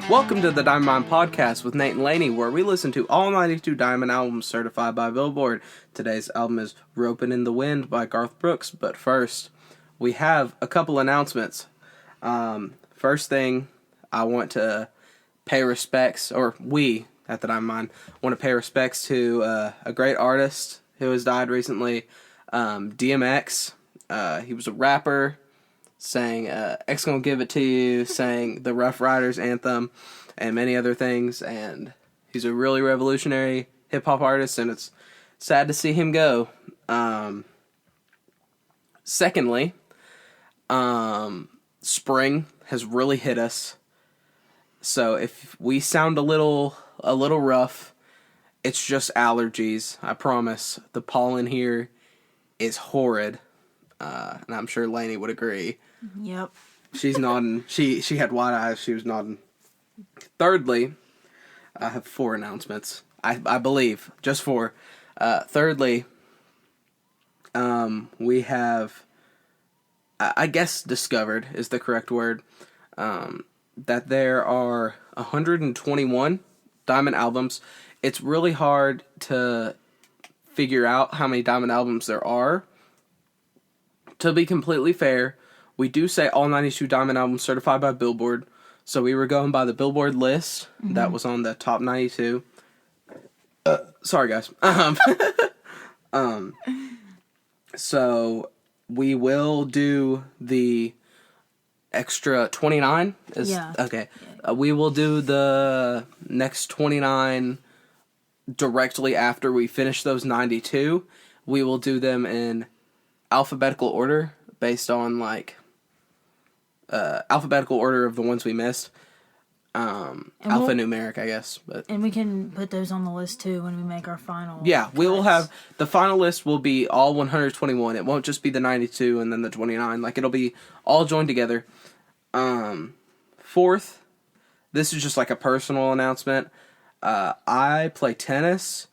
Welcome to the Diamond Mine Podcast with Nate and Laney, where we listen to all 92 Diamond albums certified by Billboard. Today's album is Ropin' in the Wind by Garth Brooks, but first, we have a couple announcements. First thing, I want to pay respects, or we at the Diamond Mine want to pay respects to a great artist who has died recently, DMX. He was a rapper. Sang X Gonna Give It To You, sang the Rough Riders anthem, and many other things, and he's a really revolutionary hip-hop artist, and it's sad to see him go. Secondly, spring has really hit us, so if we sound a little rough, it's just allergies, I promise. The pollen here is horrid, and I'm sure Lainey would agree. Yep. She's nodding. She had wide eyes. She was nodding. Thirdly, I have 4 announcements. I believe. Just 4. Thirdly, we have, I guess discovered is the correct word, that there are 121 Diamond albums. It's really hard to figure out how many Diamond albums there are. To be completely fair, we do say all 92 Diamond albums certified by Billboard. So we were going by the Billboard list that was on the top 92. Sorry, guys. So we will do the extra 29. Okay. We will do the next 29 directly after we finish those 92. We will do them in alphabetical order based on alphabetical order of the ones we missed. Alphanumeric, I guess. And we can put those on the list too when we make our final. Yeah, we will have the final list will be all 121. It won't just be the 92 and then the 29. It'll be all joined together. Fourth, this is just a personal announcement. I play tennis,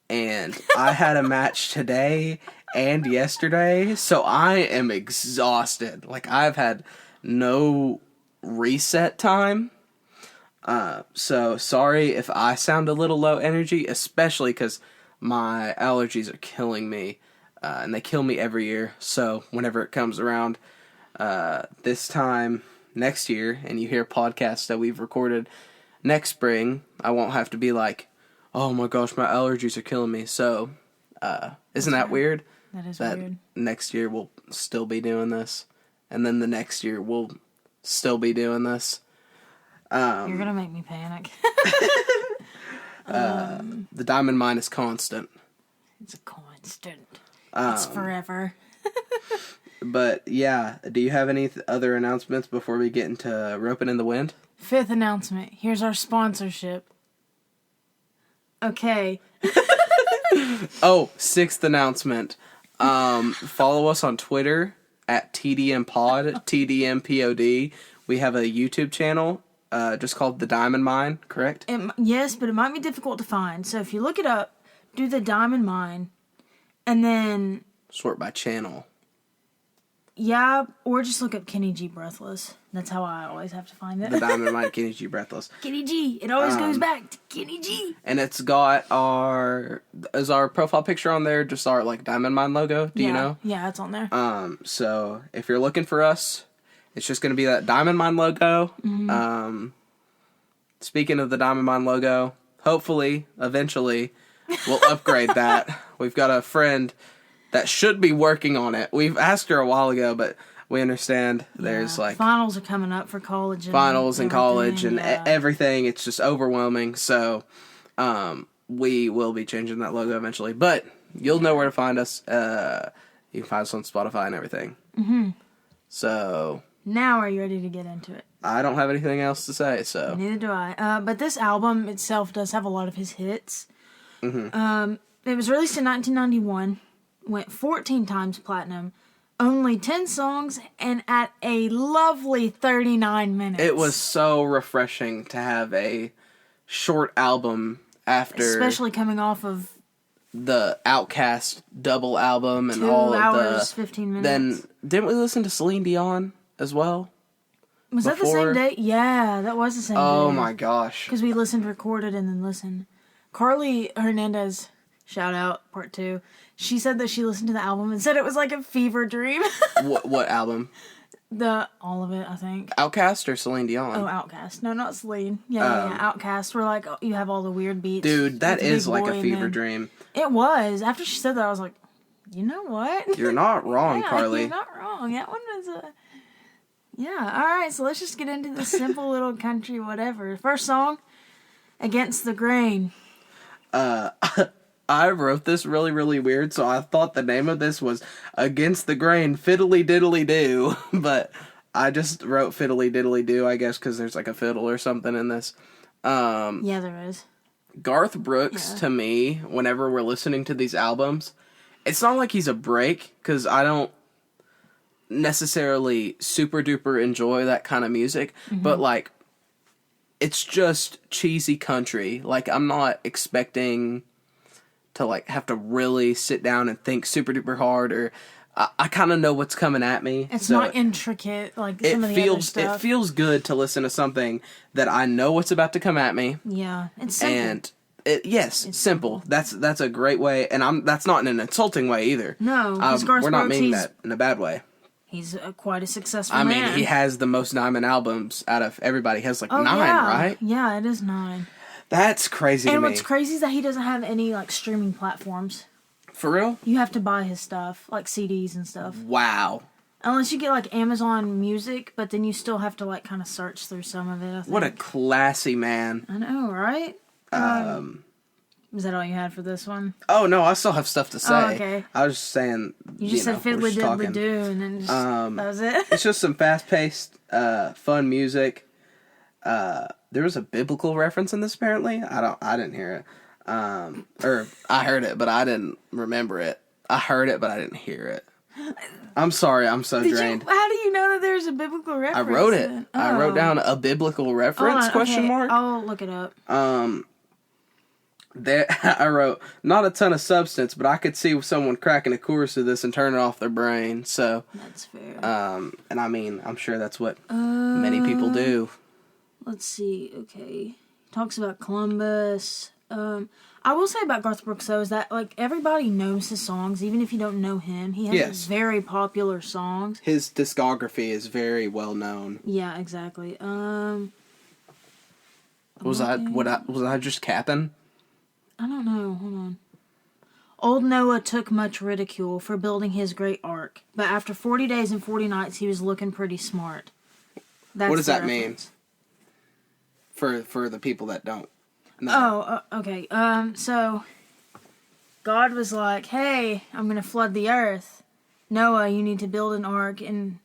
and I had a match today and yesterday, so I am exhausted. I've had no reset time. So sorry if I sound a little low energy, especially because my allergies are killing me, and they kill me every year. So whenever it comes around, this time next year, and you hear podcasts that we've recorded next spring, I won't have to be like, oh my gosh, my allergies are killing me. So, isn't that weird? That is weird. Next year we'll still be doing this. And then the next year we'll still be doing this. You're going to make me panic. The Diamond Mine is constant. It's a constant. It's forever. But yeah, do you have any other announcements before we get into Ropin' in the Wind? 5th announcement. Here's our sponsorship. Okay. 6th announcement. Follow us on Twitter at TDMPod, TDMPOD. We have a YouTube channel just called The Diamond Mine, correct? Yes, but it might be difficult to find. So if you look it up, do The Diamond Mine, and then sort by channel. Yeah, or just look up Kenny G Breathless. That's how I always have to find it. The Diamond Mine, Kenny G Breathless. Kenny G. It always goes back to Kenny G. And it's got our profile picture on there, just our Diamond Mine logo. Do you know? Yeah, it's on there. So if you're looking for us, it's just going to be that Diamond Mine logo. Mm-hmm. Speaking of the Diamond Mine logo, hopefully, eventually, we'll upgrade that. We've got a friend that should be working on it. We've asked her a while ago, but we understand there's finals are coming up for college. Finals and college and everything. It's just overwhelming. So we will be changing that logo eventually. But you'll know where to find us. You can find us on Spotify and everything. Mm-hmm. So now are you ready to get into it? I don't have anything else to say. So neither do I. But this album itself does have a lot of his hits. Mm-hmm. It was released in 1991. Went 14 times platinum, only 10 songs, and at a lovely 39 minutes. It was so refreshing to have a short album after... Especially coming off of... the Outkast double album and 2 all of the... 2 hours, 15 minutes. Then, didn't we listen to Celine Dion as well? Was that the same day? Yeah, that was the same day. Oh my gosh. Because we listened, recorded, and then listened. Carly Hernandez, shout out, part 2. She said that she listened to the album and said it was like a fever dream. What album? All of it, I think. Outkast or Celine Dion? Oh, Outkast. No, not Celine. Yeah. Outkast. Where like you have all the weird beats. Dude, that is like a fever dream. It was. After she said that, I was like, you know what? You're not wrong, Carly. You're not wrong. That one was a... Yeah, alright, so let's just get into the simple little country whatever. First song, Against the Grain. I wrote this really, really weird, so I thought the name of this was Against the Grain, Fiddly Diddly Doo, but I just wrote Fiddly Diddly Doo, I guess, because there's like a fiddle or something in this. Yeah, there is. Garth Brooks, to me, whenever we're listening to these albums, it's not like he's a break, because I don't necessarily super duper enjoy that kind of music, but like, it's just cheesy country. Like, I'm not expecting to like have to really sit down and think super duper hard, or I kind of know what's coming at me. It's so not intricate like some of the other stuff. It feels good to listen to something that I know what's about to come at me. Yeah, it's simple. And it's simple. That's a great way, and that's not in an insulting way either. No, we're not meaning that in a bad way. He's quite a successful man. I mean, he has the most diamond albums out of everybody. He has like 9, right? Yeah, it is 9. That's crazy to me. And what's crazy is that he doesn't have any, like, streaming platforms. For real? You have to buy his stuff, like CDs and stuff. Wow. Unless you get, like, Amazon Music, but then you still have to, like, kind of search through some of it, I think. What a classy man. I know, right? Was that all you had for this one? Oh, no, I still have stuff to say. Oh, okay. I was just saying, You just said fiddly diddly doo, and then just, that was it? It's just some fast-paced, fun music. There was a biblical reference in this, apparently. I didn't hear it. Or I heard it, but I didn't remember it. I heard it, but I didn't hear it. I'm sorry, I'm so drained. How do you know that there's a biblical reference? I wrote it. Oh. I wrote down a biblical reference, question mark. I'll look it up. There, I wrote, not a ton of substance, but I could see someone cracking a chorus of this and turning off their brain, so. That's fair. And I mean, I'm sure that's what many people do. Let's see, okay. Talks about Columbus. I will say about Garth Brooks, though, is that, like, everybody knows his songs, even if you don't know him. He has very popular songs. His discography is very well known. Yeah, exactly. Was I just capping? I don't know. Hold on. Old Noah took much ridicule for building his great ark, but after 40 days and 40 nights, he was looking pretty smart. That's what does that mean? For the people that don't know. Oh, okay. So God was like, "Hey, I'm going to flood the earth. Noah, you need to build an ark." And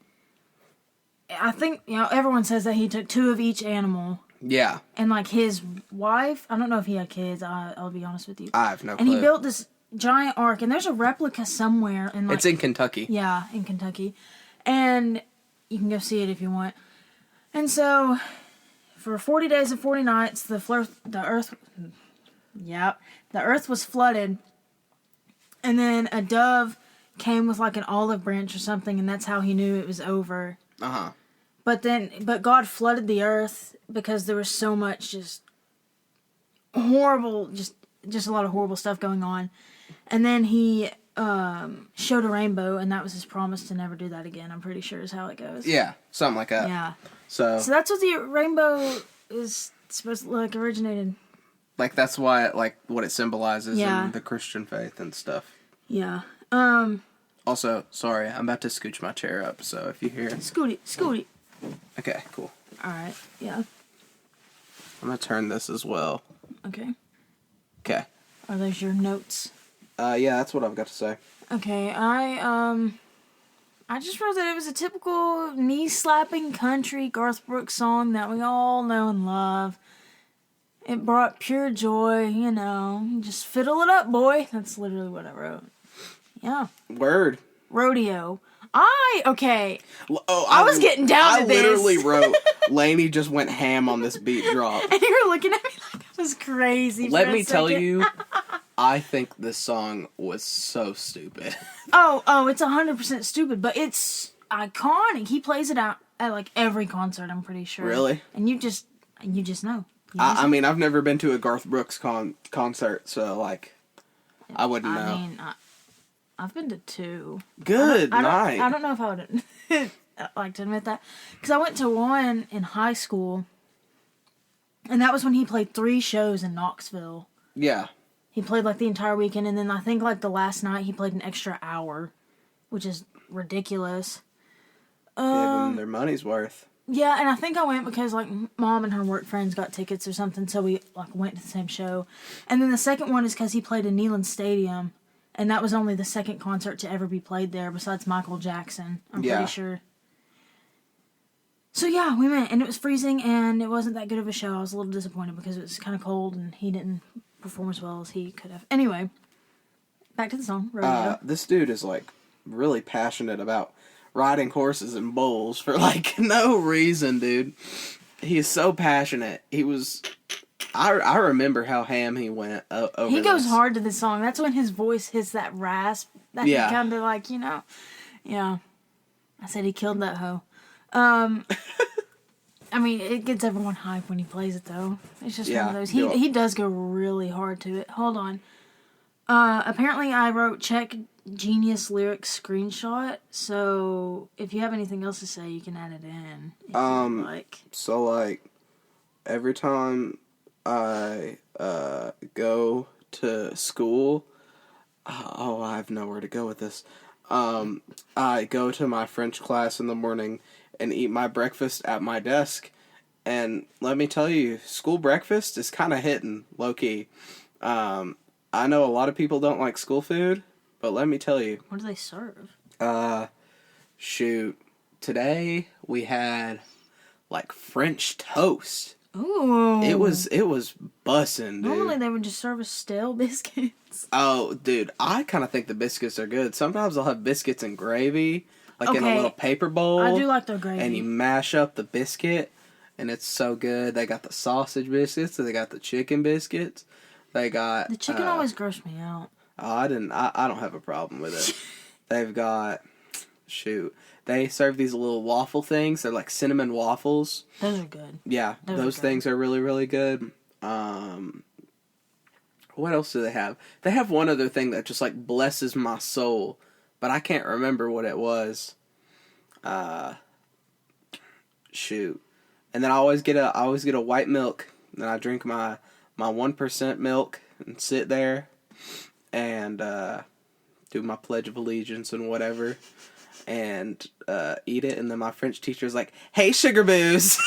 I think, everyone says that he took 2 of each animal. Yeah. And, like, his wife, I don't know if he had kids, I'll be honest with you. I have no clue. And he built this giant ark, and there's a replica somewhere. In, like, it's in Kentucky. Yeah, in Kentucky. And you can go see it if you want. And so, for 40 days and 40 nights, the earth was flooded. And then a dove came with, like, an olive branch or something, and that's how he knew it was over. Uh-huh. But God flooded the earth because there was so much just horrible, just a lot of horrible stuff going on. And then he showed a rainbow, and that was his promise to never do that again. I'm pretty sure is how it goes. Yeah, something like that. Yeah. So that's what the rainbow is supposed to, like, originated. Like, that's why, like, what it symbolizes in the Christian faith and stuff. Yeah. Also, sorry, I'm about to scooch my chair up, so if you hear... Scooty. Okay, cool. Alright, yeah. I'm gonna turn this as well. Okay. Okay. Are those your notes? Yeah, that's what I've got to say. Okay, I just wrote that it was a typical knee-slapping country Garth Brooks song that we all know and love. It brought pure joy, just fiddle it up, boy. That's literally what I wrote. Yeah. Word. Rodeo. Okay. Oh, I was getting down to this. I literally wrote, Lainey just went ham on this beat drop. And you were looking at me like that was crazy. Let me tell you, I think this song was so stupid. Oh, it's 100% stupid, but it's iconic. He plays it out at like every concert, I'm pretty sure. Really? And you just know. I mean, I've never been to a Garth Brooks concert, so like, I wouldn't know. I mean, I've been to 2. Good night. I don't know if I would like to admit that, because I went to one in high school, and that was when he played 3 shows in Knoxville. Yeah. He played like the entire weekend, and then I think like the last night he played an extra hour, which is ridiculous. Give them their money's worth. Yeah, and I think I went because like Mom and her work friends got tickets or something, so we like went to the same show. And then the second one is because he played in Neyland Stadium, and that was only the second concert to ever be played there besides Michael Jackson. I'm pretty sure. So yeah, we went, and it was freezing, and it wasn't that good of a show. I was a little disappointed because it was kind of cold, and he didn't perform as well as he could have. Anyway, back to the song. Rodeo. This dude is like really passionate about riding horses and bulls for like no reason, dude. He is so passionate. He was. I remember how ham he went over. He goes hard to this song. That's when his voice hits that rasp. That he kind of like, yeah. I said he killed that hoe. I mean, it gets everyone hyped when he plays it, though. It's just one of those. He does go really hard to it. Hold on. Apparently I wrote check Genius lyrics screenshot, so if you have anything else to say, you can add it in. So like, every time I go to school, I have nowhere to go with this. I go to my French class in the morning and eat my breakfast at my desk, and let me tell you, school breakfast is kind of hitting, low-key. I know a lot of people don't like school food, but let me tell you. What do they serve? Shoot. Today, we had, like, French toast. Ooh. It was bussin', dude. Normally they would just serve us stale biscuits. Oh, dude, I kind of think the biscuits are good. Sometimes I'll have biscuits and gravy, like in a little paper bowl. I do like their gravy. And you mash up the biscuit, and it's so good. They got the sausage biscuits, and they got the chicken biscuits. They got... The chicken always grossed me out. Oh, I don't have a problem with it. They've got... Shoot. They serve these little waffle things. They're like cinnamon waffles. Those are good. Yeah, those things are really, really good. What else do they have? They have one other thing that just like blesses my soul, but I can't remember what it was. Shoot. And then I always get a white milk. And I drink my 1% milk and sit there and do my Pledge of Allegiance and whatever. And eat it, and then my French teacher's like, "Hey, sugar booze."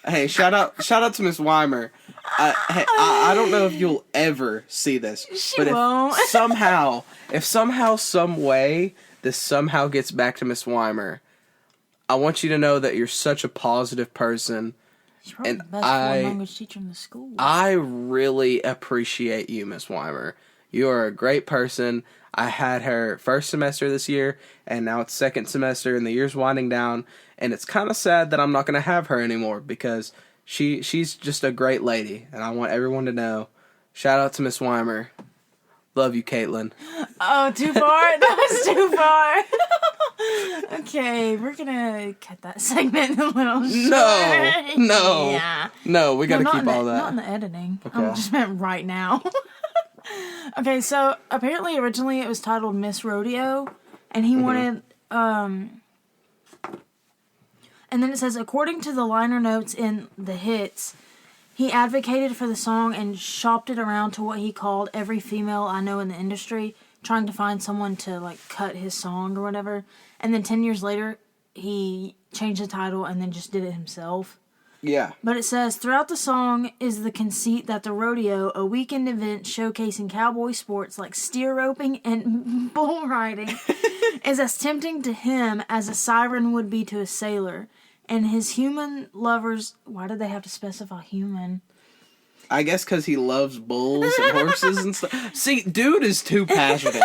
Hey, shout out to Miss Weimer. Hey, I don't know if you'll ever see this, but won't. if somehow, some way, this somehow gets back to Miss Weimer, I want you to know that you're such a positive person. She's probably the best foreign language teacher in the school. I really appreciate you, Miss Weimer. You are a great person. I had her first semester this year, and now it's second semester, and the year's winding down, and it's kind of sad that I'm not going to have her anymore, because she's just a great lady, and I want everyone to know. Shout out to Miss Weimer. Love you, Caitlin. Oh, too far? That was too far. Okay, we're going to cut that segment a little short. No. Yeah. No, we got to keep all that. Not in the editing. Okay. I just meant right now. Okay, so apparently originally it was titled Miss Rodeo, and he wanted, and then it says, according to the liner notes in the hits, he advocated for the song and shopped it around to what he called every female I know in the industry, trying to find someone to, like, cut his song or whatever, and then 10 years later, he changed the title and then just did it himself. Yeah. But it says, throughout the song is the conceit that the rodeo, a weekend event showcasing cowboy sports like steer roping and bull riding, is as tempting to him as a siren would be to a sailor. And his human lovers... Why did they have to specify human? I guess because he loves bulls and horses and stuff. See, dude is too passionate.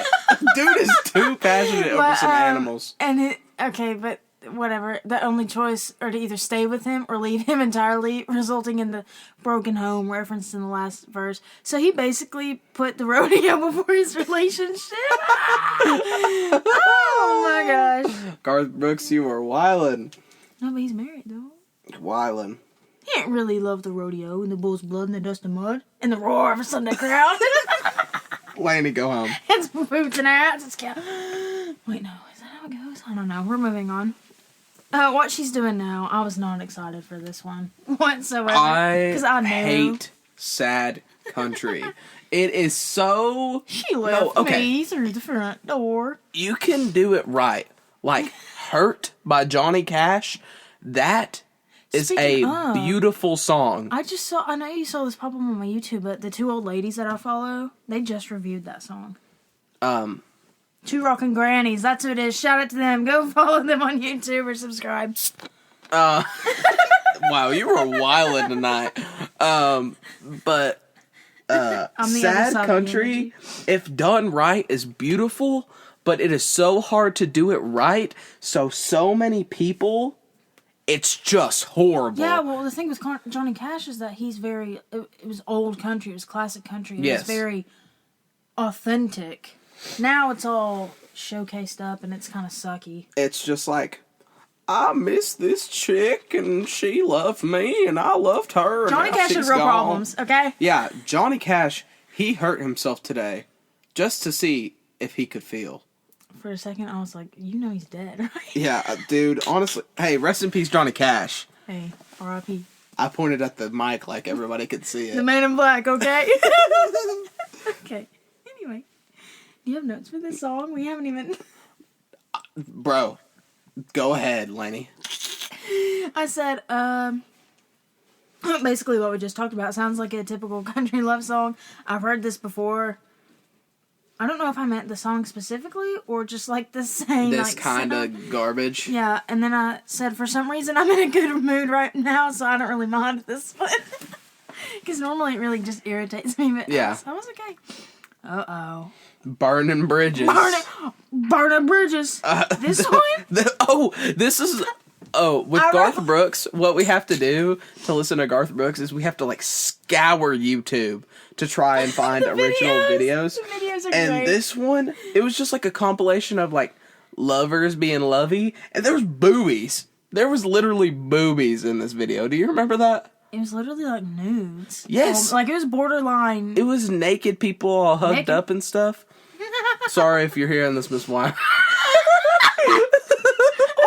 Over some animals. And but whatever, the only choice are to either stay with him or leave him entirely, resulting in the broken home referenced in the last verse. So he basically put the rodeo before his relationship. Oh my gosh. Garth Brooks, you were wildin'. No, but he's married though. Wildin'. He ain't really love the rodeo and the bull's blood and the dust and mud and the roar of a Sunday crowd. Laney, go home. It's boots and hats. It's Wait, no. Is that how it goes? I don't know. We're moving on. What she's doing now, I was not excited for this one whatsoever. I know. hate sad country. It is so... She left me through the front door. You can do it right. Like, Hurt by Johnny Cash, that is beautiful song. I know you saw this pop up on my YouTube, but the two old ladies that I follow, they just reviewed that song. Two Rockin' Grannies, that's who it is. Shout out to them. Go follow them on YouTube or subscribe. Wow, you were wildin' tonight. But sad country, if done right, is beautiful, but it is so hard to do it right. So many people, it's just horrible. Yeah, well, the thing with Johnny Cash is that he's very... It was old country. It was classic country. It was very authentic. Now it's all showcased up and it's kind of sucky. It's just like, I miss this chick and she loved me and I loved her. Johnny Cash had real problems, okay? Yeah, Johnny Cash, he hurt himself today just to see if he could feel. For a second, I was like, you know he's dead, right? Yeah, dude, honestly. Hey, rest in peace, Johnny Cash. Hey, R.I.P. I pointed at the mic like everybody could see it. The man in black, okay? Okay. Anyway, do you have notes for this song? We haven't even... Bro, go ahead, Lenny. I said, basically what we just talked about. Sounds like a typical country love song. I've heard this before. I don't know if I meant the song specifically or just like the same. This kind of garbage. Yeah, and then I said for some reason I'm in a good mood right now, so I don't really mind this one. Because normally it really just irritates me, but yeah. I was okay. Uh-oh. Burning Bridges. Burning Bridges. This one? With Garth Brooks, what we have to do to listen to Garth Brooks is we have to like scour YouTube to try and find original videos. The videos are and great. This one, it was just like a compilation of like lovers being lovey, and there was boobies. There was literally boobies in this video. Do you remember that? It was literally like nudes. Yes. Like it was borderline. It was naked people all hugged up and stuff. Sorry if you're hearing this, Miss Wine.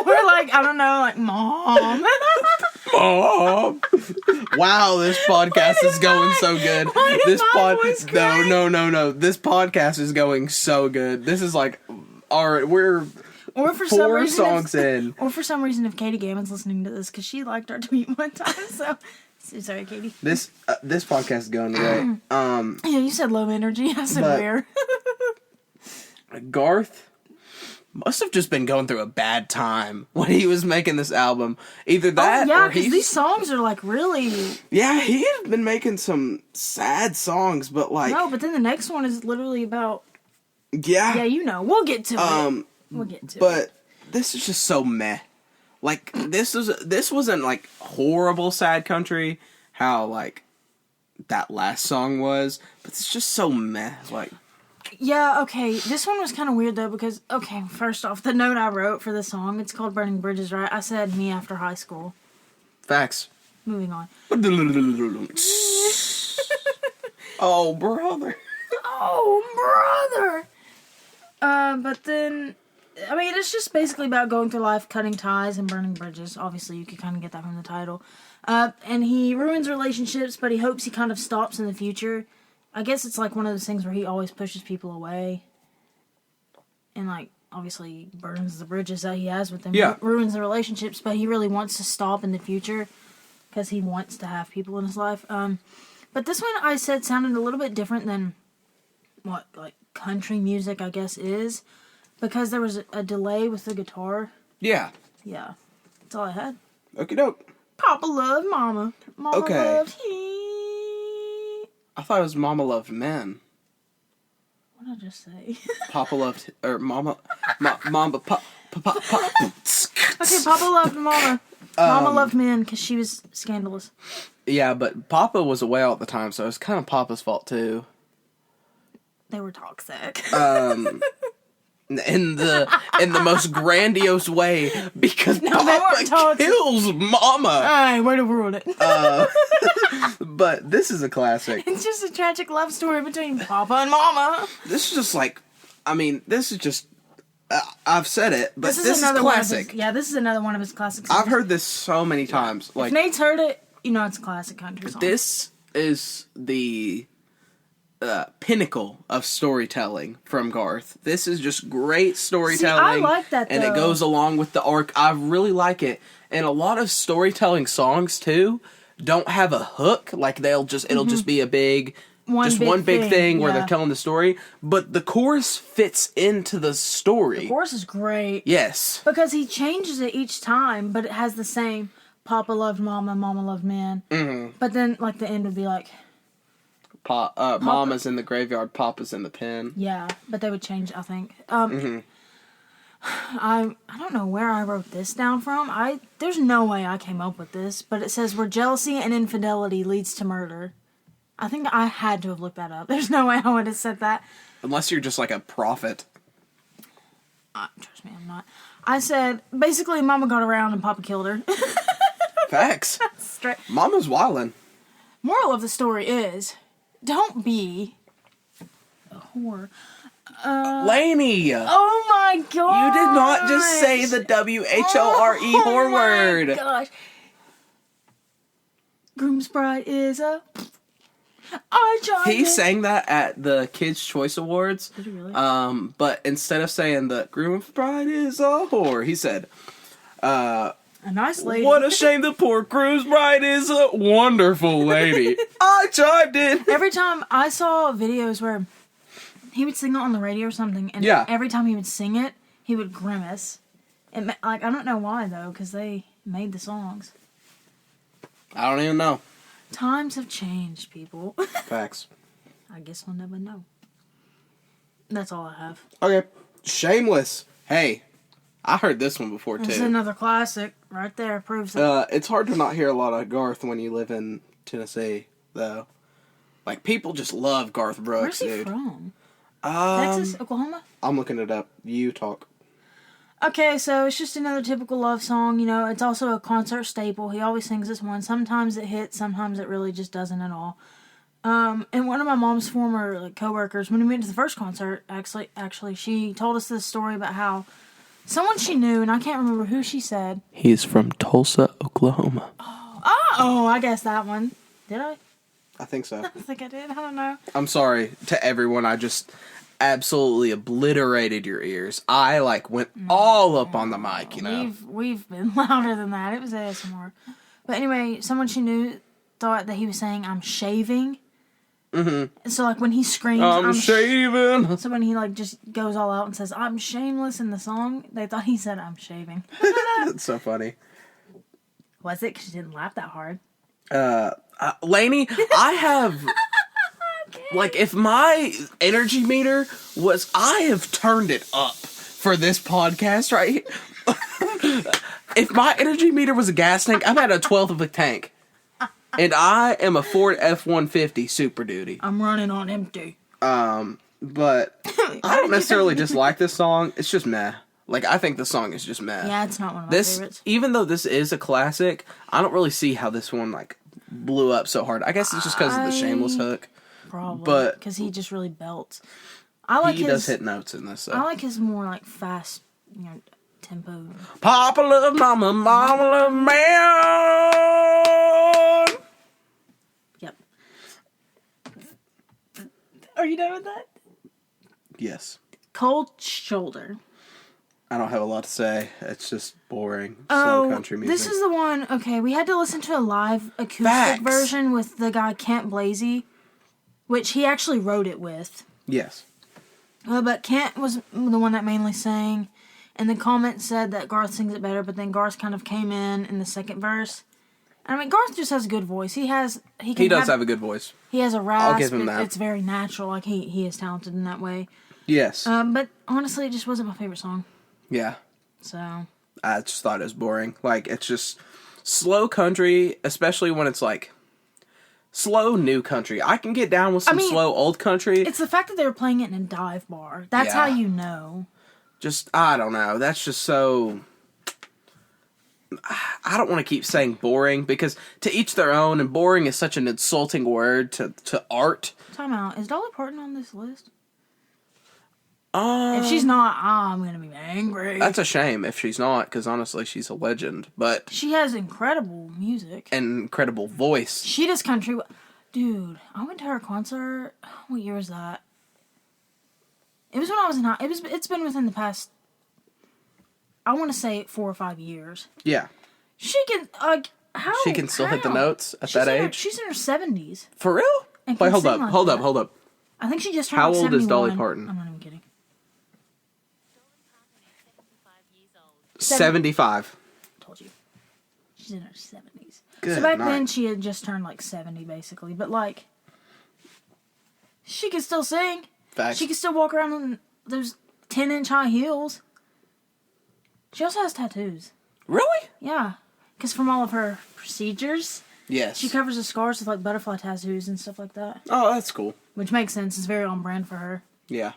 Or like, I don't know, like mom. Mom. Wow, this podcast is going so good. This No. This podcast is going so good. This is like, all right, we're four songs in. Or for some reason, if Katie Gammon's listening to this, because she liked our tweet one time, so sorry, Katie. This podcast is going great. Yeah, you said low energy. I said where. Garth must have just been going through a bad time when he was making this album. Either that, yeah, or because these songs are like really. Yeah, he had been making some sad songs, but like. No, but then the next one is literally about. Yeah. Yeah, you know, we'll get to it. We'll get to it. But this is just so meh. Like this wasn't like horrible sad country. How like that last song was, but it's just so meh. Like. Yeah, okay. This one was kind of weird, though, because, okay, first off, the note I wrote for the song, it's called Burning Bridges, right? I said me after high school. Facts. Moving on. Oh, brother. Oh, brother! But then, I mean, it's just basically about going through life, cutting ties, and burning bridges. Obviously, you could kind of get that from the title. And he ruins relationships, but he hopes he kind of stops in the future. I guess it's like one of those things where he always pushes people away. And, like, obviously burns the bridges that he has with them. Yeah. Ruins the relationships, but he really wants to stop in the future because he wants to have people in his life. But this one, I said, sounded a little bit different than what, like, country music, I guess, is. Because there was a delay with the guitar. Yeah. Yeah. That's all I had. Okie doke. Papa loved Mama. Mama loved he. I thought it was Mama Loved Men. What did I just say? Papa loved, or Mama, Mama, Papa. Okay, Okay, Papa loved Mama. Mama loved men because she was scandalous. Yeah, but Papa was away all the time, so it was kind of Papa's fault too. They were toxic. In the most grandiose way, because No, they weren't Papa toxic. kills Mama. Alright, way to ruin it. But this is a classic. It's just a tragic love story between Papa and Mama. This is just like, I mean, this is just. I've said it, but this is another classic. This is another one of his classic songs. I've heard this so many times. Like, if Nate's heard it, you know it's a classic country song. this is the pinnacle of storytelling from Garth. This is just great storytelling. See, I like that, and it though. goes along with the arc. I really like it. And a lot of storytelling songs too don't have a hook. Like it'll just be a big. One big thing where they're telling the story, but the chorus fits into the story. The chorus is great. Yes. Because he changes it each time, but it has the same Papa loved Mama, Mama loved men. Mm-hmm. But then, like, the end would be like... Mama's in the graveyard, Papa's in the pen. Yeah, but they would change, I think. I don't know where I wrote this down from. There's no way I came up with this, but it says, where jealousy and infidelity leads to murder. I think I had to have looked that up. There's no way I would have said that. Unless you're just like a prophet. Trust me, I'm not. I said, basically, Mama got around and Papa killed her. Facts. Straight. Mama's wildin'. Moral of the story is, don't be a whore. Lainey! Oh my god! You did not just say the W-H-O-R-E whore word. Oh my gosh. Groom's bride is a... He sang that at the Kids' Choice Awards. Did he really? But instead of saying the groom's bride is a whore, he said, a nice lady. what a shame the poor groom's bride is a wonderful lady. I chimed in. Every time I saw videos where he would sing it on the radio or something, and every time he would sing it, he would grimace. And I don't know why though, because they made the songs. I don't even know. Times have changed, people. Facts. I guess we'll never know. That's all I have. Okay. Shameless. Hey, I heard this one before, too. This is another classic. Right there. Proves it. It's hard to not hear a lot of Garth when you live in Tennessee, though. Like, people just love Garth Brooks, Where's he dude. from? Texas? Oklahoma? I'm looking it up. You talk. Okay, so it's just another typical love song, you know, it's also a concert staple. He always sings this one. Sometimes it hits, sometimes it really just doesn't at all. And one of my mom's former co-workers, when we went to the first concert, actually, she told us this story about how someone she knew, and I can't remember who she said. He's from Tulsa, Oklahoma. Oh, I guess that one. Did I? I think so. I think I did. I don't know. I'm sorry to everyone. I just absolutely obliterated your ears. I went all up on the mic, you know. We've been louder than that. It was ASMR. But anyway, someone she knew thought that he was saying I'm shaving. Mm-hmm. And so when he screams I'm shaving. So when he just goes all out and says I'm shameless in the song, they thought he said I'm shaving. That's so funny. Was it? Because she didn't laugh that hard. Lainey, I have if my energy meter was, I have turned it up for this podcast right here. If my energy meter was a gas tank, I'm at a 12th of a tank. And I am a Ford F-150 Super Duty. I'm running on empty. But I don't necessarily dislike this song. It's just meh. I think the song is just meh. Yeah, it's not one of my favorites. Even though this is a classic, I don't really see how this one, blew up so hard. I guess it's just because of the Shameless hook. Probably. But because he just really belts. He does hit notes in this, so. I like his more, fast, tempo. Papa love mama, mama love man. Yep. Are you done with that? Yes. Cold Shoulder. I don't have a lot to say. It's just boring. Slow country music. This is the one. Okay, we had to listen to a live acoustic version with the guy Kent Blasey, which he actually wrote it with. Yes. But Kent was the one that mainly sang, and the comment said that Garth sings it better, but then Garth kind of came in the second verse. I mean, Garth just has a good voice. He does have a good voice. He has a rasp. I'll give him that. It's very natural. He is talented in that way. Yes. But honestly, it just wasn't my favorite song. Yeah. So. I just thought it was boring. Like, it's just slow country, especially when it's like slow new country. I can get down with some slow old country. It's the fact that they were playing it in a dive bar. That's how you know. Just, I don't know. That's just so... I don't want to keep saying boring, because to each their own, and boring is such an insulting word to art. Time out. Is Dolly Parton on this list? If she's not, I'm going to be angry. That's a shame if she's not, because honestly, she's a legend. But she has incredible music. And incredible voice. She does country. Dude, I went to her concert. What year was that? It was when I was in high... It's been within the past... I want to say 4 or 5 years. Yeah. She can... how? She can still hit the notes at that age? She's in her 70s. For real? Wait, hold up. I think she just turned How like old 71. is Dolly Parton? I'm not even kidding. 75. Told you. She's in her 70s. Good so back night. then, she had just turned like 70, basically. But like, she could still sing. Facts. She could still walk around in those 10-inch high heels. She also has tattoos. Really? Yeah. Because from all of her procedures, Yes. she covers the scars with like butterfly tattoos and stuff like that. Oh, that's cool. Which makes sense. It's very on brand for her. Yeah.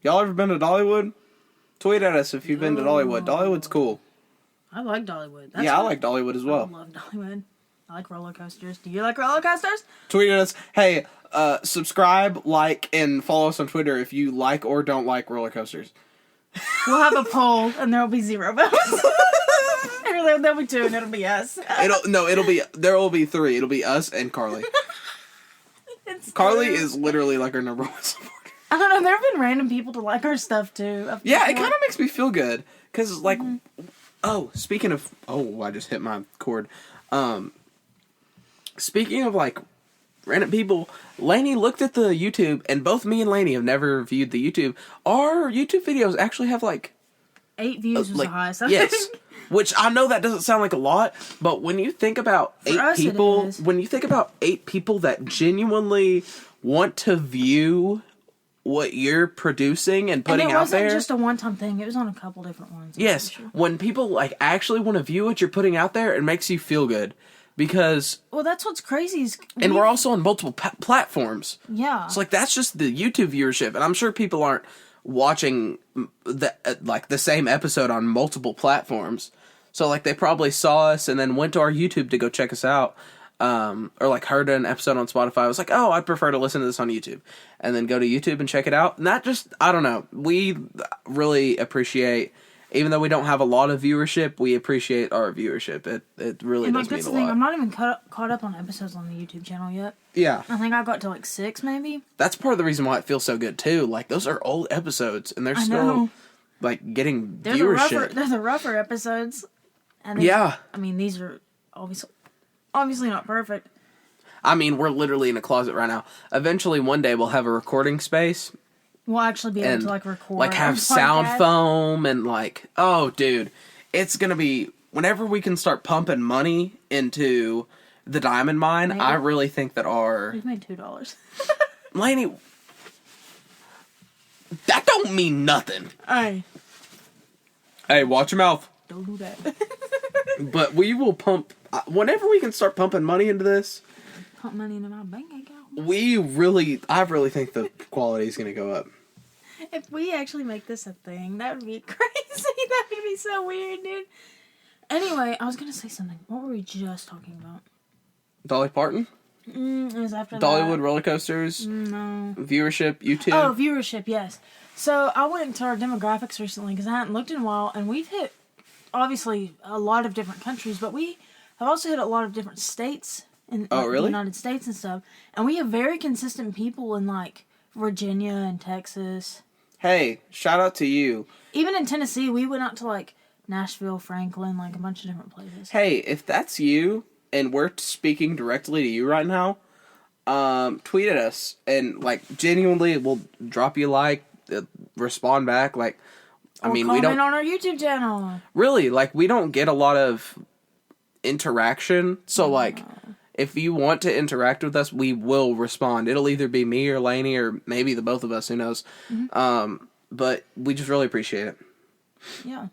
Y'all ever been to Dollywood? Tweet at us if you've been to Dollywood. Dollywood's cool. I like Dollywood. I like Dollywood as well. I love Dollywood. I like roller coasters. Do you like roller coasters? Tweet at us. Hey, subscribe, like, and follow us on Twitter if you like or don't like roller coasters. We'll have a poll, and there will be 0 votes. There'll be 2, and it'll be us. There will be 3. It'll be us and Carly. Carly is literally like our number 1 supporter. I don't know. There have been random people to like our stuff too. Yeah, it kind of makes me feel good because, like, speaking of, I just hit my cord. Speaking of like random people, Lainey looked at the YouTube, and both me and Lainey have never viewed the YouTube. Our YouTube videos actually have like 8 views was the highest. Yes. Which I know that doesn't sound like a lot, but when you think about 8 people, that genuinely want to view what you're producing and putting out there. It wasn't just a one-time thing. It was on a couple different ones. Yes. When people like actually want to view what you're putting out there, it makes you feel good. Because... Well, that's what's crazy. And we're also on multiple platforms. Yeah. So, like, that's just the YouTube viewership. And I'm sure people aren't watching the same episode on multiple platforms. So, like, they probably saw us and then went to our YouTube to go check us out. Or, like, heard an episode on Spotify. I was like, I'd prefer to listen to this on YouTube. And then go to YouTube and check it out. And that just, I don't know. We really appreciate, even though we don't have a lot of viewership, we appreciate our viewership. It really does mean a lot. I'm not even caught up on episodes on the YouTube channel yet. Yeah. I think I got to, like, 6, maybe. That's part of the reason why it feels so good, too. Like, those are old episodes, and they're still, like, getting viewership. They're the rougher episodes. And yeah. I mean, these are obviously not perfect. I mean, we're literally in a closet right now. Eventually, one day, we'll have a recording space. We'll actually be able to, like, record. Like, have sound foam and, like, dude. It's gonna be, whenever we can start pumping money into the diamond mine, maybe. I really think that We've made $2. Lainey, that don't mean nothing. Hey, watch your mouth. Don't do that. But we will pump, whenever we can start pumping money into this. Pump money into my bank account. I really think the quality is going to go up. If we actually make this a thing, that would be crazy. That would be so weird, dude. Anyway, I was going to say something. What were we just talking about? Dolly Parton? It was after Dollywood roller coasters? No. Viewership, YouTube? Oh, viewership, yes. So, I went into our demographics recently because I hadn't looked in a while, and we've hit, obviously, a lot of different countries, but we have also hit a lot of different states in the United States and stuff. And we have very consistent people in, like, Virginia and Texas. Hey, shout out to you. Even in Tennessee, we went out to, like, Nashville, Franklin, like, a bunch of different places. Hey, if that's you, and we're speaking directly to you right now, tweet at us, and, like, genuinely, we'll drop you a like, respond back, like, we don't... comment on our YouTube channel. Really, like, we don't get a lot of interaction, so, like, if you want to interact with us, we will respond. It'll either be me or Lainey, or maybe the both of us, who knows. Mm-hmm. But we just really appreciate it. Yeah.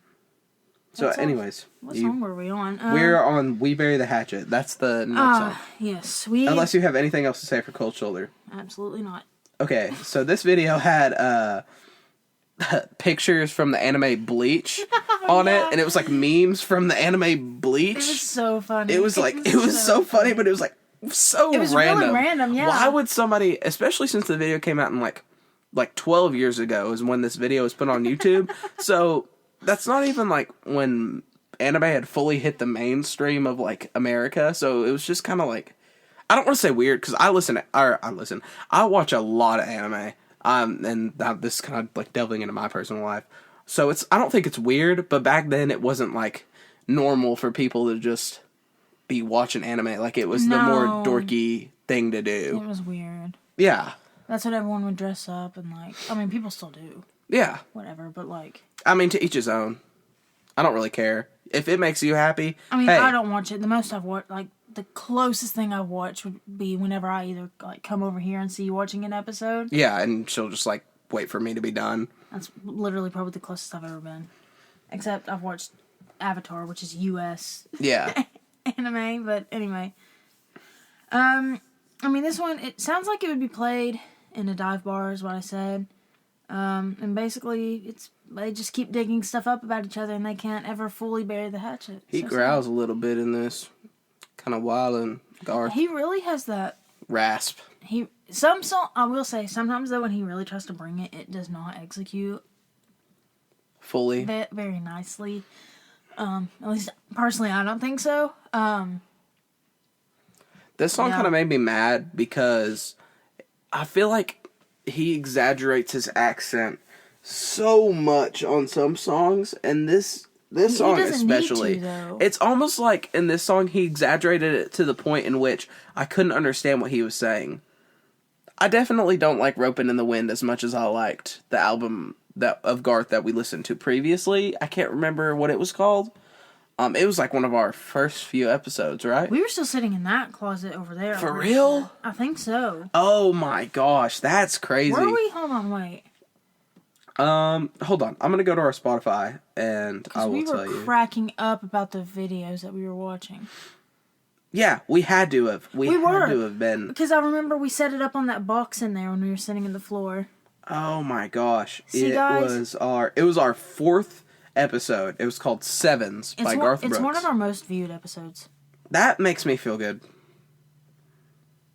So, anyways. What song were we on? We're on We Bury the Hatchet. That's the next song. Yes. Unless you have anything else to say for Cold Shoulder. Absolutely not. Okay, so this video had pictures from the anime Bleach on it, and it was like memes from the anime Bleach. It was so funny. It was so funny, but it was like so it was random. Really random, yeah. Why would somebody, especially since the video came out in like 12 years ago is when this video was put on YouTube. So that's not even like when anime had fully hit the mainstream of like America. So it was just kind of like, I don't want to say weird because I watch a lot of anime. And this is kind of like delving into my personal life. So I don't think it's weird, but back then it wasn't like normal for people to just be watching anime. Like it was the more dorky thing to do. It was weird. Yeah. That's what everyone would dress up and like. I mean, people still do. Yeah. Whatever, but like. I mean, to each his own. I don't really care. If it makes you happy. I mean, hey. I don't watch it. The most I've watched, like, the closest thing I've watched would be whenever I either like come over here and see you watching an episode. Yeah, and she'll just like wait for me to be done. That's literally probably the closest I've ever been. Except I've watched Avatar, which is US. Yeah. Anime, but anyway. I mean, this one, it sounds like it would be played in a dive bar, is what I said. And basically, they just keep digging stuff up about each other, and they can't ever fully bury the hatchet. He growls a little bit in this. Kind of wild and Garth. He really has that rasp. I will say, sometimes though, when he really tries to bring it, it does not execute fully. Very nicely. At least, personally, I don't think so. This song kind of made me mad because I feel like he exaggerates his accent so much on some songs, and this song especially, it's almost like in this song he exaggerated it to the point in which I couldn't understand what he was saying. I definitely don't like Ropin' in the Wind as much as I liked the album of Garth that we listened to previously. I can't remember what it was called. It was like one of our first few episodes, right? We were still sitting in that closet over there. For real? I think so. Oh my gosh, that's crazy. Where are we? Hold on, wait. Hold on. I'm gonna go to our Spotify and I will tell you. We were cracking up about the videos that we were watching. Yeah, we had to have. We had to have been. Because I remember we set it up on that box in there when we were sitting in the floor. Oh my gosh. See, guys? It was our fourth episode. It was called Sevens by Garth Brooks. It's one of our most viewed episodes. That makes me feel good.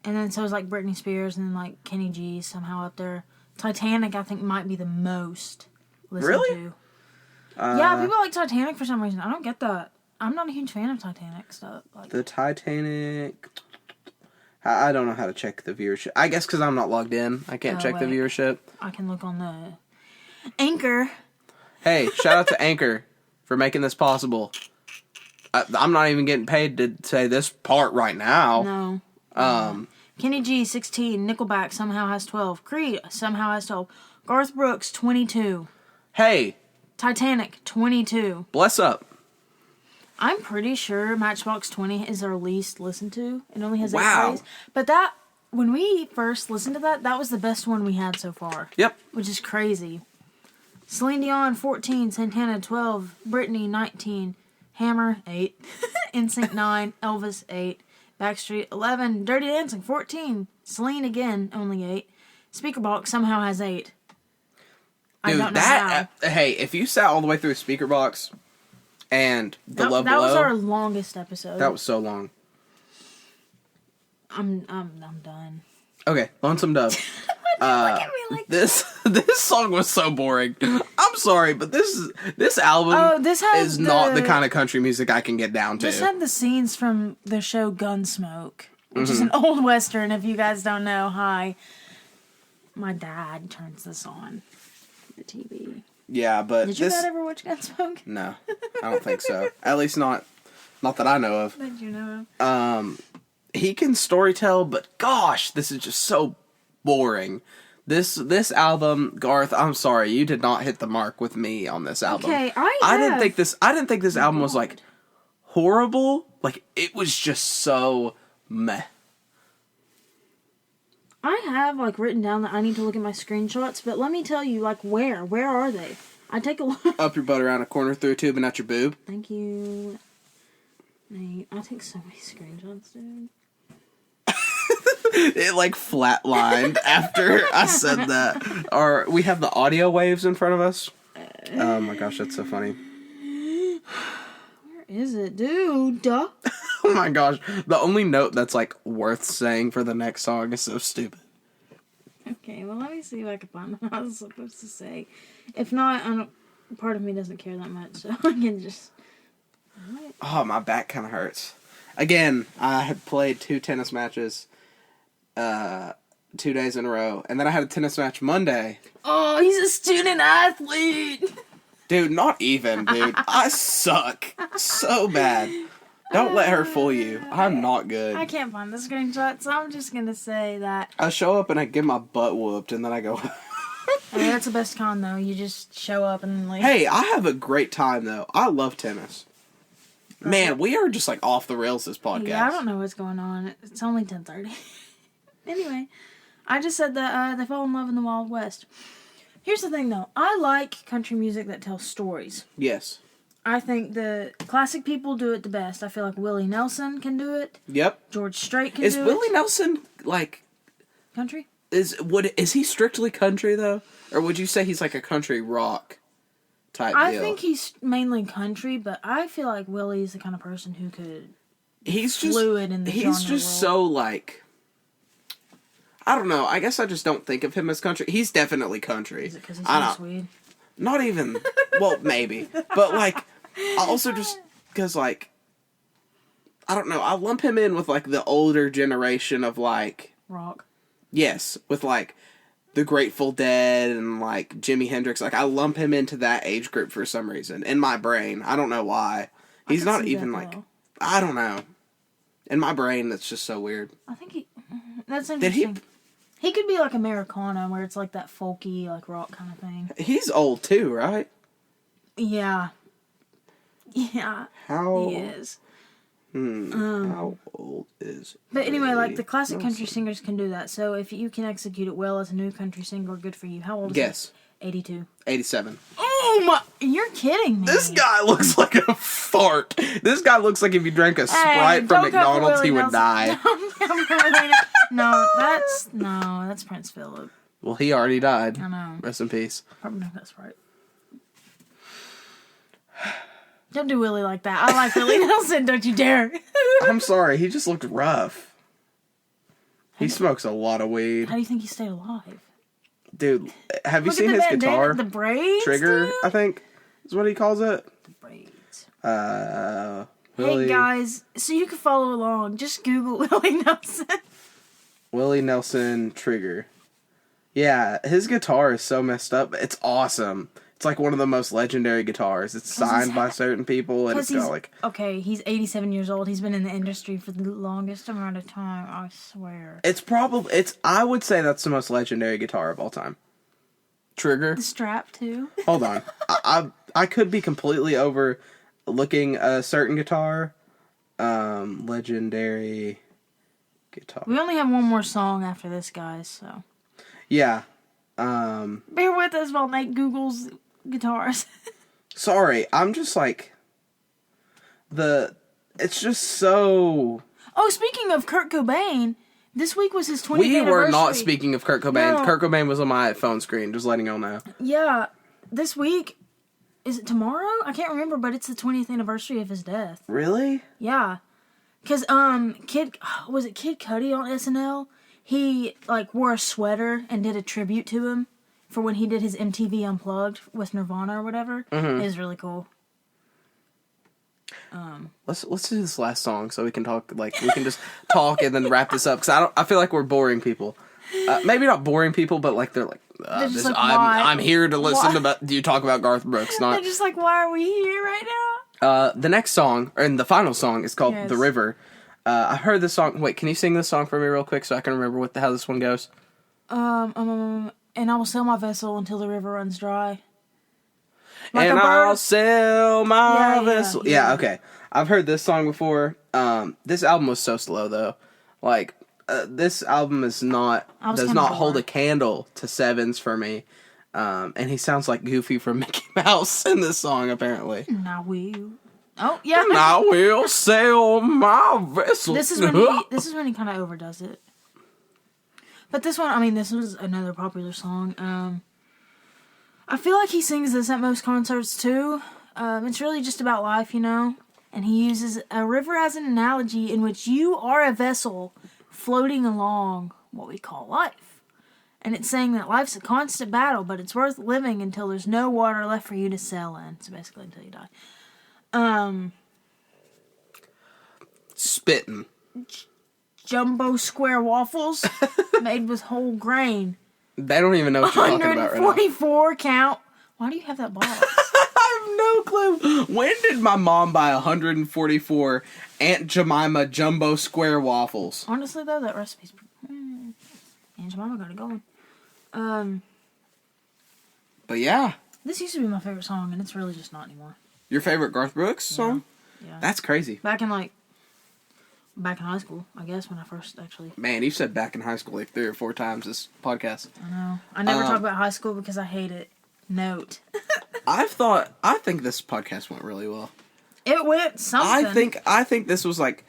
And then so it was like Britney Spears and then like Kenny G somehow up there. Titanic, I think, might be the most listened to. Yeah, people like Titanic for some reason. I don't get that. I'm not a huge fan of Titanic stuff. The Titanic... I don't know how to check the viewership. I guess because I'm not logged in. I can't check the viewership. I can look on the Anchor. Hey, shout out to Anchor for making this possible. I'm not even getting paid to say this part right now. No. Kenny G, 16. Nickelback somehow has 12. Creed somehow has 12. Garth Brooks, 22. Hey. Titanic, 22. Bless up. I'm pretty sure Matchbox 20 is our least listened to. It only has 8 plays. But when we first listened to that was the best one we had so far. Yep. Which is crazy. Celine Dion, 14. Santana, 12. Britney, 19. Hammer, 8. NSYNC, 9. Elvis, 8. Backstreet, 11. Dirty Dancing, 14. Celine again, only 8. Speakerbox somehow has 8. Dude, I don't know how. Hey, if you sat all the way through Speakerbox and The Love Below... That was our longest episode. That was so long. I'm done. Okay, Lonesome Dove. Look at me like this song was so boring. I'm sorry, but this album is not the kind of country music I can get down to. This had the scenes from the show Gunsmoke, which is an old western. If you guys don't know, hi. My dad turns this on the TV. Yeah, but did your dad ever watch Gunsmoke? No, I don't think so. At least not that I know of. That you know of. He can storytell, but gosh, this is just so boring. This album, Garth, I'm sorry, you did not hit the mark with me on this album. Okay, I didn't think this album was like horrible. Like it was just so meh. I have like written down that I need to look at my screenshots, but let me tell you, like where are they? I take a lot. Up your butt around a corner, through a tube, and out your boob. Thank you, Nate. I take so many screenshots, dude. It like flatlined after I said that. Or we have the audio waves in front of us. Oh my gosh, that's so funny. Where is it, dude? Oh my gosh. The only note that's like worth saying for the next song is so stupid. Okay, well let me see if I can find what I was supposed to say. If not, part of me doesn't care that much, so I can just... What? Oh, my back kind of hurts. Again, I had played 2 tennis matches 2 days in a row. And then I had a tennis match Monday. Oh, he's a student athlete! Dude, not even, dude. I suck so bad. Don't let her fool you. I'm not good. I can't find the screenshot, so I'm just gonna say that. I show up and I get my butt whooped, and then I go... Hey, that's the best con, though. You just show up and, like... Hey, I have a great time, though. I love tennis. Man, we are just, like, off the rails this podcast. Yeah, I don't know what's going on. It's only 10:30. Anyway, I just said that they fall in love in the Wild West. Here's the thing, though. I like country music that tells stories. Yes. I think the classic people do it the best. I feel like Willie Nelson can do it. Yep. George Strait can do it. Is Willie Nelson, like... Country? Is he strictly country, though? Or would you say he's, like, a country rock type I deal? think he's mainly country, but I feel like Willie's the kind of person who could... He's fluid in the genre He's just world. so, like... I don't know. I guess I just don't think of him as country. He's definitely country. Is it because he's from Sweden? Not even... Well, maybe. But, like, I also just... Because, like... I don't know. I lump him in with, like, the older generation of, like... Rock. Yes. With, like, the Grateful Dead and, like, Jimi Hendrix. Like, I lump him into that age group for some reason. In my brain. I don't know why. He's not even, like... Well. I don't know. In my brain, that's just so weird. I think he... That's interesting. He could be like Americana, where it's like that folky, like rock kind of thing. He's old too, right? Yeah. Yeah. How? He is. How old is... But anyway, like the classic Nelson? country singers can do that. So if you can execute it well as a new country singer, good for you. How old is Guess. he? 82. 87. Oh my... You're kidding me. This guy looks like a fart. This guy looks like if you drank a Sprite from McDonald's, he would die. No, that's Prince Philip. Well, he already died. I know. Rest in peace. Probably not that Sprite. Don't do Willie like that. I like Willie Nelson, don't you dare. I'm sorry, he just looked rough. He smokes a lot of weed. How do you think he stayed alive? Dude, have you Look seen at his the guitar? bandana, the braids, Trigger, dude? I think, is what he calls it. The braids. Willie, Hey guys, so you can follow along. Just Google Willie Nelson. Willie Nelson Trigger. Yeah, his guitar is so messed up. It's awesome. It's like one of the most legendary guitars. It's signed by certain people, and it's got like... Okay, he's 87 years old. He's been in the industry for the longest amount of time, I swear. I would say that's the most legendary guitar of all time. Trigger. The strap, too. Hold on. I could be completely overlooking a certain guitar. Legendary guitar. We only have one more song after this, guys, so... Yeah. Bear with us while Nate Googles guitars. Sorry, I'm just like... It's just so... Oh, speaking of Kurt Cobain, this week was his 20th We anniversary. were not speaking of Kurt Cobain. No. Kurt Cobain was on my phone screen, just letting y'all know. Yeah, this week... Is it tomorrow? I can't remember, but it's the 20th anniversary of his death. Really? Yeah. Because, Kid Cudi on SNL? He, like, wore a sweater and did a tribute to him for when he did his MTV Unplugged with Nirvana or whatever. Mm-hmm. It was really cool. Let's do this last song so we can talk, like, we can just talk and then wrap this up, because I feel like we're boring people. Maybe not boring people, but, like, they're like, just like, why? I'm here to listen to you talk about Garth Brooks, not... They're just like, why are we here right now? The next song, and the final song, is called The River. I heard this song... Wait, can you sing this song for me real quick so I can remember how this one goes? And I will sail my vessel until the river runs dry. Like and a bird. I'll sail my vessel. Yeah. Yeah, okay. I've heard this song before. This album was so slow, though. Like, this album does not hold a candle to Sevens for me. And he sounds like Goofy from Mickey Mouse in this song, apparently. I will. Oh, yeah. I will sail my vessel. This is when he kind of overdoes it. But this one, I mean, this was another popular song. I feel like he sings this at most concerts, too. It's really just about life, you know? And he uses a river as an analogy in which you are a vessel floating along what we call life. And it's saying that life's a constant battle, but it's worth living until there's no water left for you to sail in. So basically until you die. Spitting. Jumbo square waffles made with whole grain. They don't even know what you're talking about right now. 144 count. Why do you have that box? I have no clue. When did my mom buy 144 Aunt Jemima Jumbo Square waffles? Honestly, though, that recipe's... Aunt Jemima got it going. But yeah. This used to be my favorite song, and it's really just not anymore. Your favorite Garth Brooks song? Yeah. That's crazy. Back in high school, I guess, when I first actually... Man, you've said back in high school like 3 or 4 times this podcast. I know. I never talk about high school because I hate it. Note. I think this podcast went really well. It went something. I think this was like,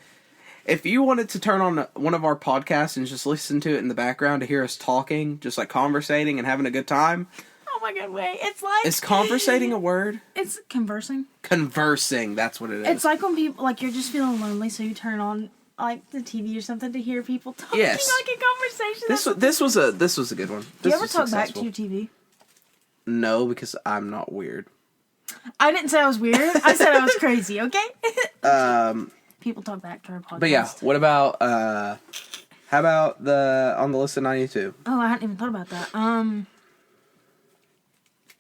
if you wanted to turn on one of our podcasts and just listen to it in the background to hear us talking, just like conversating and having a good time. Oh my god, wait. It's like... Is conversating a word? It's conversing. Conversing, that's what it is. It's like when people, like, you're just feeling lonely, so you turn on, like, the TV or something to hear people talking like a conversation. This was a good one. Do you ever talk back to your TV? No, because I'm not weird. I didn't say I was weird. I said I was crazy, okay? People talk back to our podcast. But yeah, what about, how about on the list of 92? Oh, I hadn't even thought about that.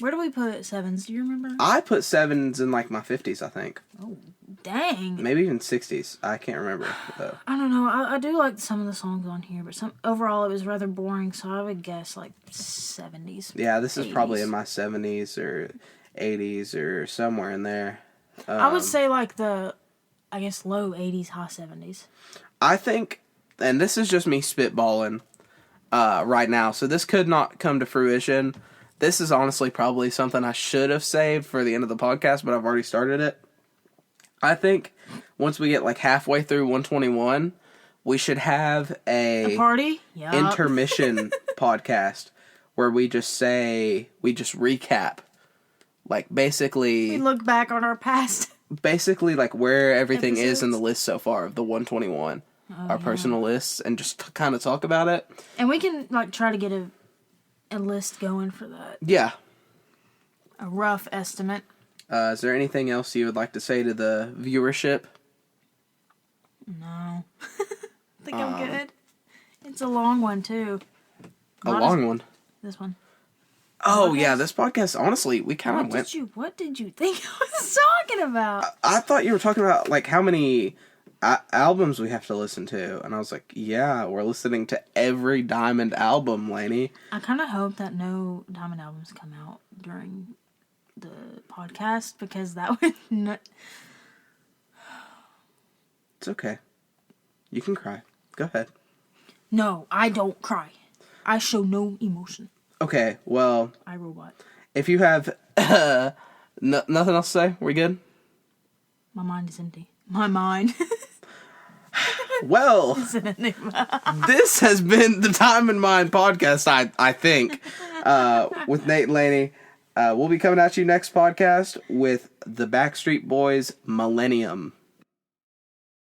Where do we put sevens? Do you remember? I put sevens in like my 50s, I think. Oh, dang. Maybe even 60s. I can't remember, though. I don't know. I do like some of the songs on here, but overall it was rather boring, so I would guess like 70s. Yeah, this is 80s. probably in my 70s or 80s or somewhere in there. I would say like low 80s, high 70s. I think, and this is just me spitballing right now, so this could not come to fruition. This is honestly probably something I should have saved for the end of the podcast, but I've already started it. I think once we get like halfway through 121, we should have a party? Yep. Intermission podcast where we just recap. Like basically... We look back on our past. Basically like where everything episodes. is in the list so far of the 121. Our personal lists, and just kind of talk about it. And we can like try to get a list going for that. Yeah. A rough estimate. Is there anything else you would like to say to the viewership? No. I think I'm good. It's a long one, too. Long one? This one. Oh, yeah, this podcast, honestly, we kind of went... What did you think I was talking about? I thought you were talking about, like, how many albums we have to listen to. And I was like, yeah, we're listening to every Diamond album, Lainey. I kind of hope that no Diamond albums come out during the podcast, because that would not... It's okay. You can cry. Go ahead. No, I don't cry. I show no emotion. Okay, well... I robot. If you have nothing else to say, we good? My mind is empty. My mind. Well, this has been the Time and Mind podcast, I think, with Nate and Lainey. We'll be coming at you next podcast with the Backstreet Boys Millennium.